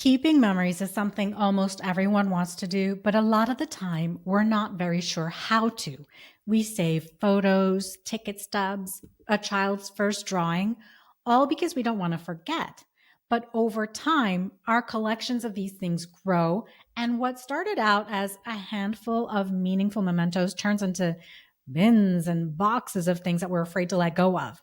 Keeping memories is something almost everyone wants to do, but a lot of the time we're not very sure how to. We save photos, ticket stubs, a child's first drawing, all because we don't want to forget. But over time, our collections of these things grow, and what started out as a handful of meaningful mementos turns into bins and boxes of things that we're afraid to let go of.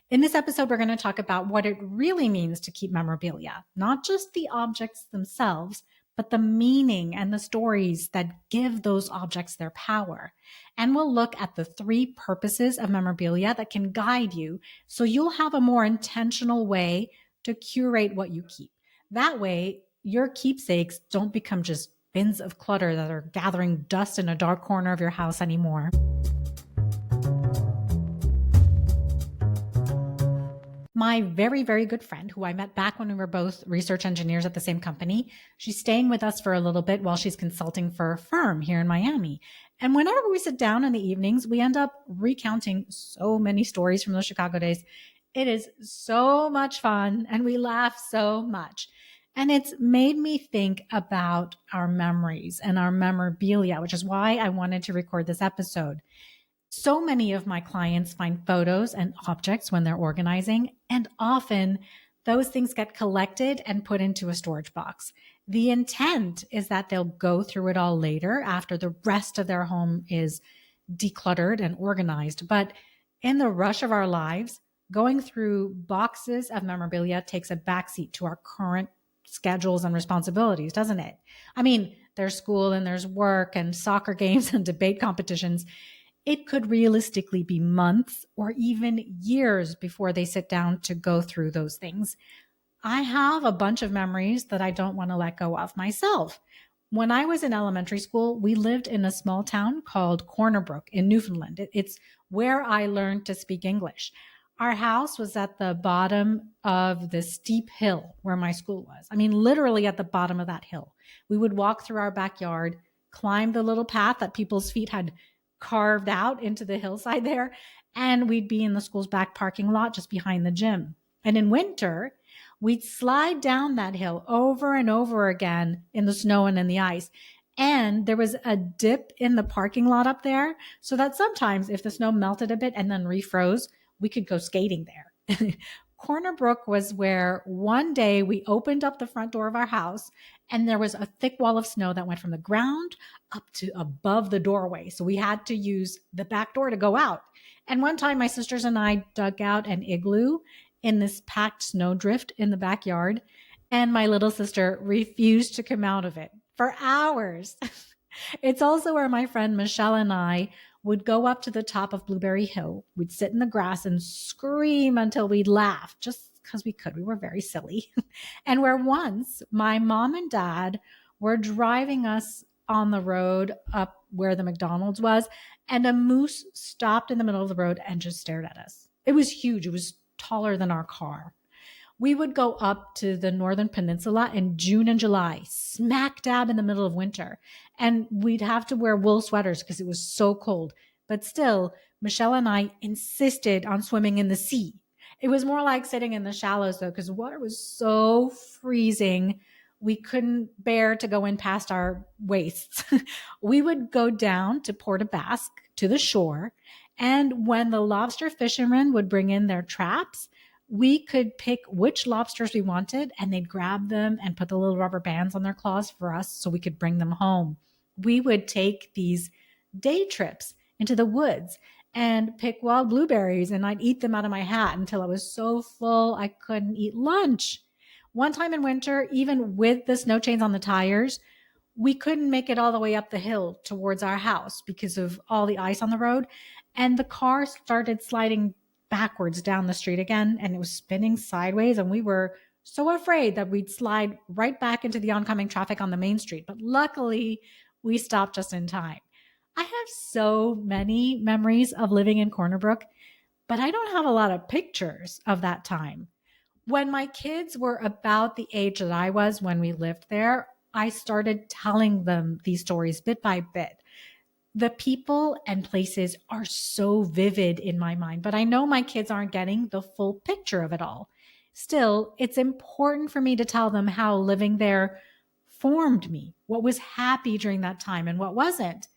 In this episode, we're going to talk about what it really means to keep memorabilia, not just the objects themselves, but the meaning and the stories that give those objects their power. And we'll look at the three purposes of memorabilia that can guide you so you'll have a more intentional way to curate what you keep. That way, your keepsakes don't become just bins of clutter that are gathering dust in a dark corner of your house anymore. My very, very good friend, who I met back when we were both research engineers at the same company, she's staying with us for a little bit while she's consulting for a firm here in Miami. And whenever we sit down in the evenings, we end up recounting so many stories from those Chicago days. It is so much fun and we laugh so much. And it's made me think about our memories and our memorabilia, which is why I wanted to record this episode. So many of my clients find photos and objects when they're organizing, and often those things get collected and put into a storage box. The intent is that they'll go through it all later after the rest of their home is decluttered and organized. But in the rush of our lives, going through boxes of memorabilia takes a backseat to our current schedules and responsibilities, doesn't it? I mean, there's school and there's work and soccer games and debate competitions. It could realistically be months or even years before they sit down to go through those things. I have a bunch of memories that I don't want to let go of myself. When I was in elementary school, we lived in a small town called Corner Brook in Newfoundland. It's where I learned to speak English. Our house was at the bottom of the steep hill where my school was. I mean, literally at the bottom of that hill. We would walk through our backyard, climb the little path that people's feet had carved out into the hillside there, and we'd be in the school's back parking lot just behind the gym. And in winter, we'd slide down that hill over and over again in the snow and in the ice. And there was a dip in the parking lot up there so that sometimes if the snow melted a bit and then refroze, we could go skating there. Corner Brook was where one day we opened up the front door of our house and there was a thick wall of snow that went from the ground up to above the doorway. So we had to use the back door to go out. And one time my sisters and I dug out an igloo in this packed snowdrift in the backyard. And my little sister refused to come out of it for hours. It's also where my friend Michelle and I would go up to the top of Blueberry Hill. We'd sit in the grass and scream until we'd laugh just because we could. We were very silly. And where once my mom and dad were driving us on the road up where the McDonald's was, and a moose stopped in the middle of the road and just stared at us. It was huge. It was taller than our car. We would go up to the Northern Peninsula in June and July, smack dab in the middle of winter. And we'd have to wear wool sweaters because it was so cold. But still, Michelle and I insisted on swimming in the sea. It was more like sitting in the shallows though, because the water was so freezing. We couldn't bear to go in past our waists. We would go down to Port aux Basques to the shore. And when the lobster fishermen would bring in their traps, we could pick which lobsters we wanted and they'd grab them and put the little rubber bands on their claws for us so we could bring them home. We would take these day trips into the woods and pick wild blueberries, and I'd eat them out of my hat until I was so full I couldn't eat lunch. One time in winter, even with the snow chains on the tires, we couldn't make it all the way up the hill towards our house because of all the ice on the road. And the car started sliding backwards down the street again, and it was spinning sideways. And we were so afraid that we'd slide right back into the oncoming traffic on the main street. But luckily, we stopped just in time. I have so many memories of living in Corner Brook, but I don't have a lot of pictures of that time. When my kids were about the age that I was when we lived there, I started telling them these stories bit by bit. The people and places are so vivid in my mind, but I know my kids aren't getting the full picture of it all. Still, it's important for me to tell them how living there formed me, what was happy during that time and what wasn't.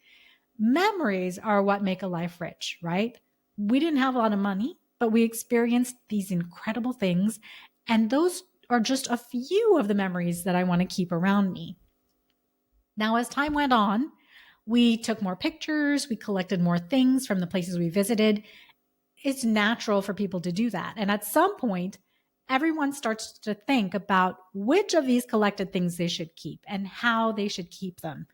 Memories are what make a life rich, right? We didn't have a lot of money, but we experienced these incredible things. And those are just a few of the memories that I want to keep around me. Now, as time went on, we took more pictures, we collected more things from the places we visited. It's natural for people to do that. And at some point, everyone starts to think about which of these collected things they should keep and how they should keep them.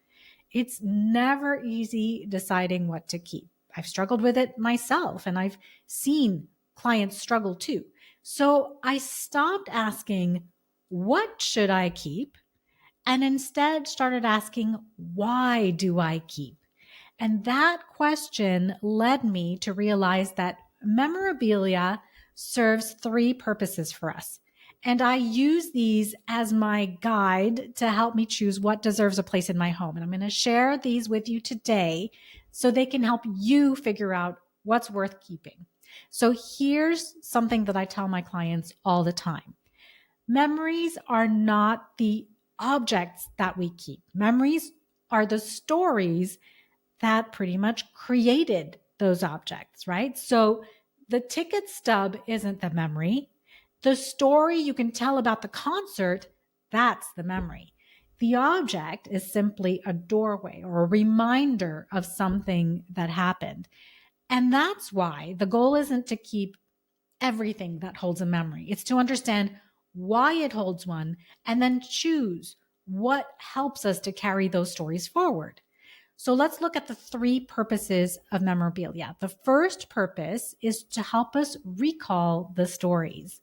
It's never easy deciding what to keep. I've struggled with it myself, and I've seen clients struggle too. So I stopped asking, what should I keep? And instead started asking, why do I keep? And that question led me to realize that memorabilia serves three purposes for us. And I use these as my guide to help me choose what deserves a place in my home. And I'm going to share these with you today so they can help you figure out what's worth keeping. So here's something that I tell my clients all the time. Memories are not the objects that we keep. Memories are the stories that pretty much created those objects, right? So the ticket stub isn't the memory. The story you can tell about the concert, that's the memory. The object is simply a doorway or a reminder of something that happened. And that's why the goal isn't to keep everything that holds a memory. It's to understand why it holds one and then choose what helps us to carry those stories forward. So let's look at the three purposes of memorabilia. The first purpose is to help us recall the stories.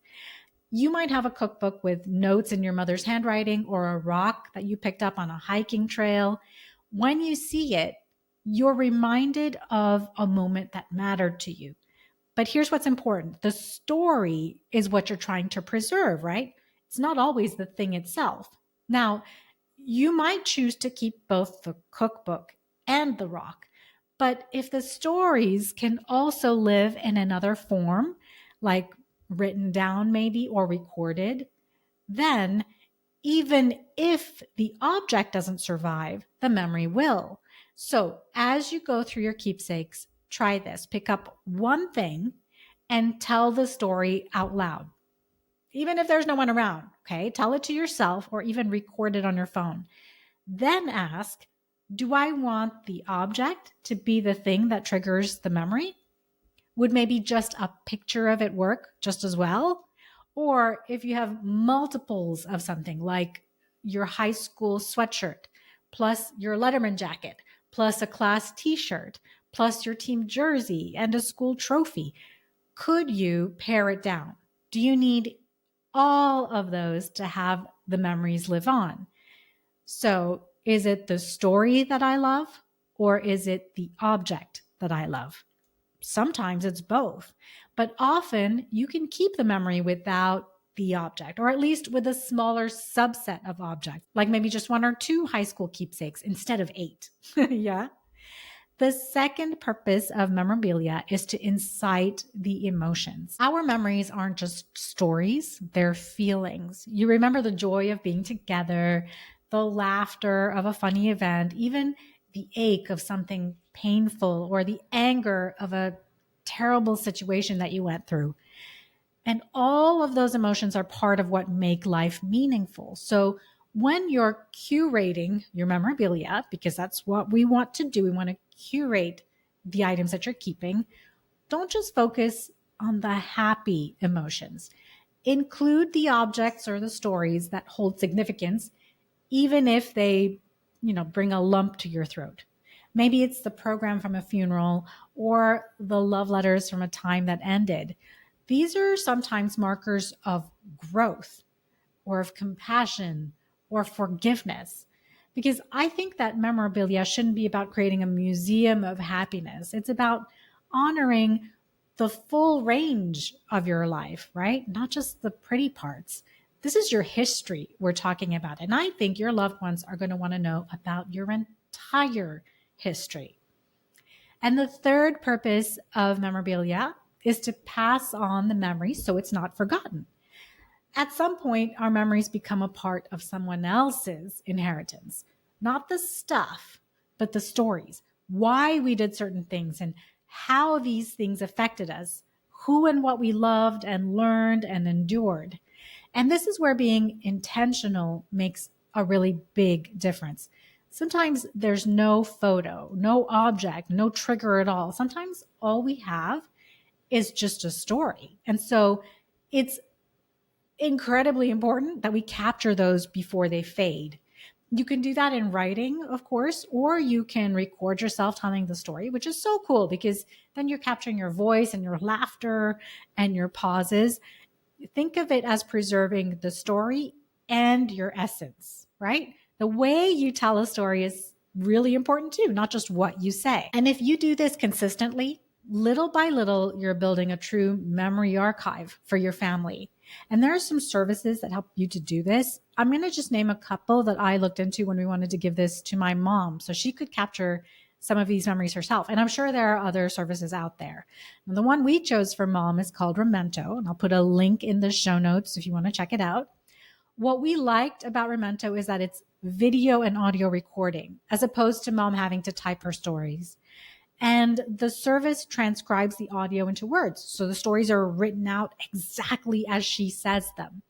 You might have a cookbook with notes in your mother's handwriting or a rock that you picked up on a hiking trail. When you see it, you're reminded of a moment that mattered to you. But here's what's important. The story is what you're trying to preserve, right? It's not always the thing itself. Now, you might choose to keep both the cookbook and the rock. But if the stories can also live in another form, like written down maybe or recorded, then even if the object doesn't survive, the memory will. So as you go through your keepsakes, try this. Pick up one thing and tell the story out loud. Even if there's no one around, okay? Tell it to yourself or even record it on your phone. Then ask, do I want the object to be the thing that triggers the memory? Would maybe just a picture of it work just as well? Or if you have multiples of something like your high school sweatshirt, plus your Letterman jacket, plus a class t-shirt, plus your team jersey and a school trophy, could you pare it down? Do you need all of those to have the memories live on? So is it the story that I love, or is it the object that I love? Sometimes it's both, but often you can keep the memory without the object, or at least with a smaller subset of objects, like maybe just one or two high school keepsakes instead of 8. Yeah. The second purpose of memorabilia is to incite the emotions. Our memories aren't just stories, they're feelings. You remember the joy of being together, the laughter of a funny event, even the ache of something painful or the anger of a terrible situation that you went through. And all of those emotions are part of what make life meaningful. So when you're curating your memorabilia, because that's what we want to do, we want to curate the items that you're keeping, don't just focus on the happy emotions. Include the objects or the stories that hold significance, even if they, bring a lump to your throat. Maybe it's the program from a funeral or the love letters from a time that ended. These are sometimes markers of growth or of compassion or forgiveness. Because I think that memorabilia shouldn't be about creating a museum of happiness. It's about honoring the full range of your life, right? Not just the pretty parts. This is your history we're talking about. And I think your loved ones are going to want to know about your entire history. And the third purpose of memorabilia is to pass on the memory so it's not forgotten. At some point, our memories become a part of someone else's inheritance, not the stuff, but the stories, why we did certain things and how these things affected us, who and what we loved and learned and endured. And this is where being intentional makes a really big difference. Sometimes there's no photo, no object, no trigger at all. Sometimes all we have is just a story. And so it's incredibly important that we capture those before they fade. You can do that in writing, of course, or you can record yourself telling the story, which is so cool because then you're capturing your voice and your laughter and your pauses. Think of it as preserving the story and your essence, right? The way you tell a story is really important too, not just what you say. And if you do this consistently, little by little, you're building a true memory archive for your family. And there are some services that help you to do this. I'm going to just name a couple that I looked into when we wanted to give this to my mom so she could capture some of these memories herself. And I'm sure there are other services out there. And the one we chose for mom is called Memento, and I'll put a link in the show notes if you want to check it out. What we liked about Memento is that it's video and audio recording, as opposed to mom having to type her stories. And the service transcribes the audio into words. So the stories are written out exactly as she says them.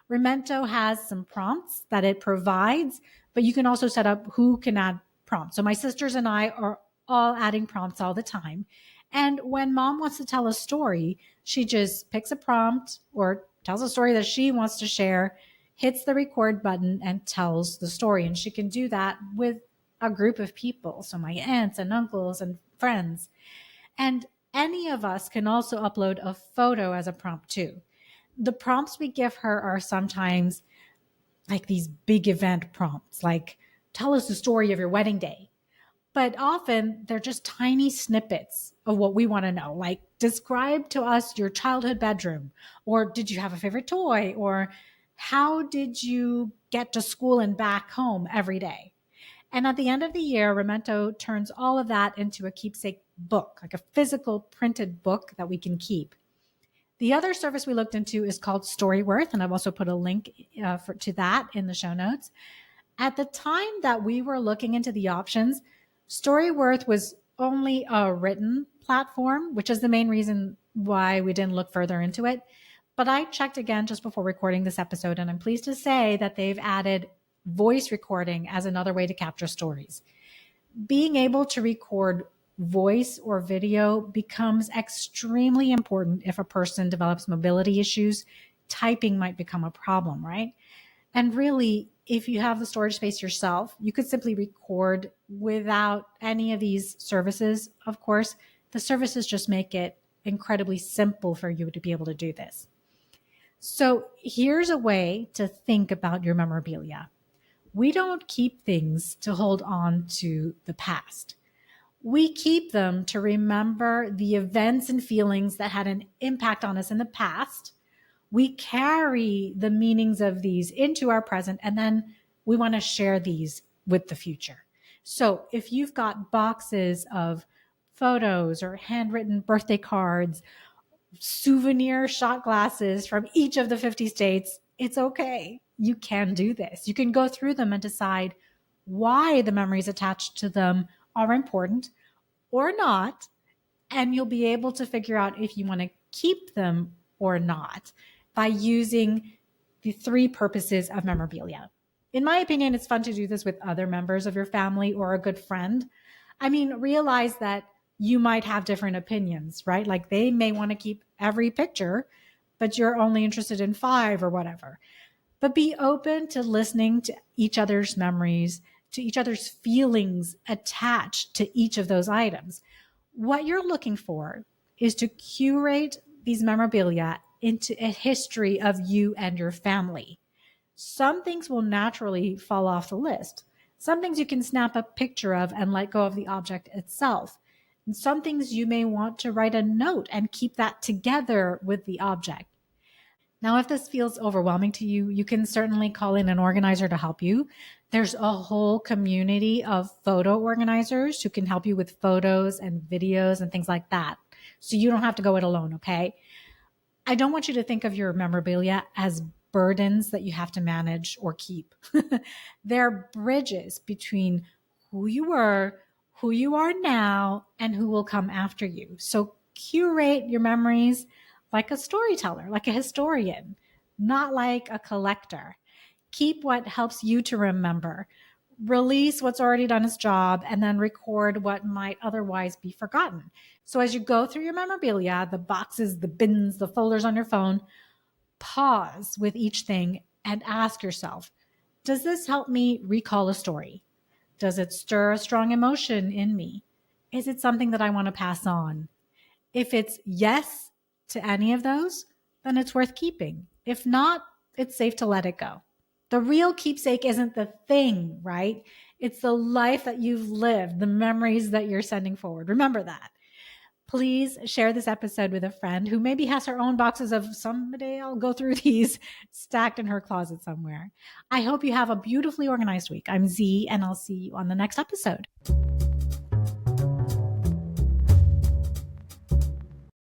Memento has some prompts that it provides, but you can also set up who can add prompts. So my sisters and I are all adding prompts all the time. And when mom wants to tell a story, she just picks a prompt or tells a story that she wants to share, hits the record button, and tells the story. And she can do that with a group of people. So my aunts and uncles and friends. And any of us can also upload a photo as a prompt too. The prompts we give her are sometimes like these big event prompts, like tell us the story of your wedding day. But often they're just tiny snippets of what we want to know, like describe to us your childhood bedroom, or did you have a favorite toy, or how did you get to school and back home every day? And at the end of the year, Memento turns all of that into a keepsake book, like a physical printed book that we can keep. The other service we looked into is called Storyworth, and I've also put a link to that in the show notes. At the time that we were looking into the options, Storyworth was only a written platform, which is the main reason why we didn't look further into it. But I checked again just before recording this episode, and I'm pleased to say that they've added voice recording as another way to capture stories. Being able to record voice or video becomes extremely important if a person develops mobility issues. Typing might become a problem, right? And really, if you have the storage space yourself, you could simply record without any of these services. Of course, the services just make it incredibly simple for you to be able to do this. So here's a way to think about your memorabilia. We don't keep things to hold on to the past. We keep them to remember the events and feelings that had an impact on us in the past. We carry the meanings of these into our present, and then we want to share these with the future. So if you've got boxes of photos or handwritten birthday cards, souvenir shot glasses from each of the 50 states, it's okay. You can do this. You can go through them and decide why the memories attached to them are important or not. And you'll be able to figure out if you want to keep them or not by using the three purposes of memorabilia. In my opinion, it's fun to do this with other members of your family or a good friend. I mean, realize that you might have different opinions, right? Like they may want to keep every picture, but you're only interested in 5 or whatever. But be open to listening to each other's memories, to each other's feelings attached to each of those items. What you're looking for is to curate these memorabilia into a history of you and your family. Some things will naturally fall off the list. Some things you can snap a picture of and let go of the object itself. And some things you may want to write a note and keep that together with the object. Now, if this feels overwhelming to you, you can certainly call in an organizer to help you. There's a whole community of photo organizers who can help you with photos and videos and things like that. So you don't have to go it alone, okay? I don't want you to think of your memorabilia as burdens that you have to manage or keep. They're bridges between who you were, who you are now, and who will come after you. So curate your memories like a storyteller, like a historian, not like a collector. Keep what helps you to remember. Release what's already done its job, and then record what might otherwise be forgotten. So as you go through your memorabilia, the boxes, the bins, the folders on your phone, pause with each thing and ask yourself, does this help me recall a story? Does it stir a strong emotion in me? Is it something that I want to pass on? If it's yes to any of those, then it's worth keeping. If not, it's safe to let it go. The real keepsake isn't the thing, right? It's the life that you've lived, the memories that you're sending forward. Remember that. Please share this episode with a friend who maybe has her own boxes of someday I'll go through these stacked in her closet somewhere. I hope you have a beautifully organized week. I'm Z, and I'll see you on the next episode.